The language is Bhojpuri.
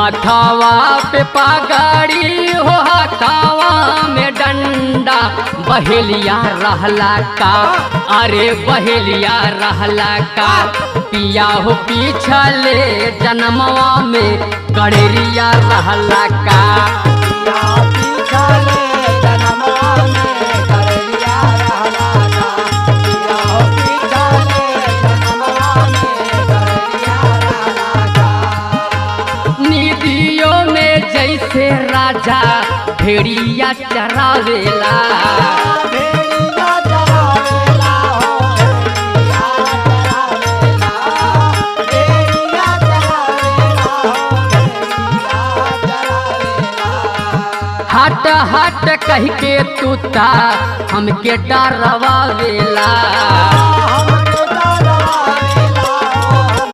माथावा पे पगड़ी हो हाथावा में डंडा बहेलिया रहला का अरे बहेलिया रहला का पिया हो पिछले जन्मवा में कड़ेरिया रहला का निधियों में जैसे राजा भेड़िया चरावेला हट हट कह के तूता हमके डरवावेला।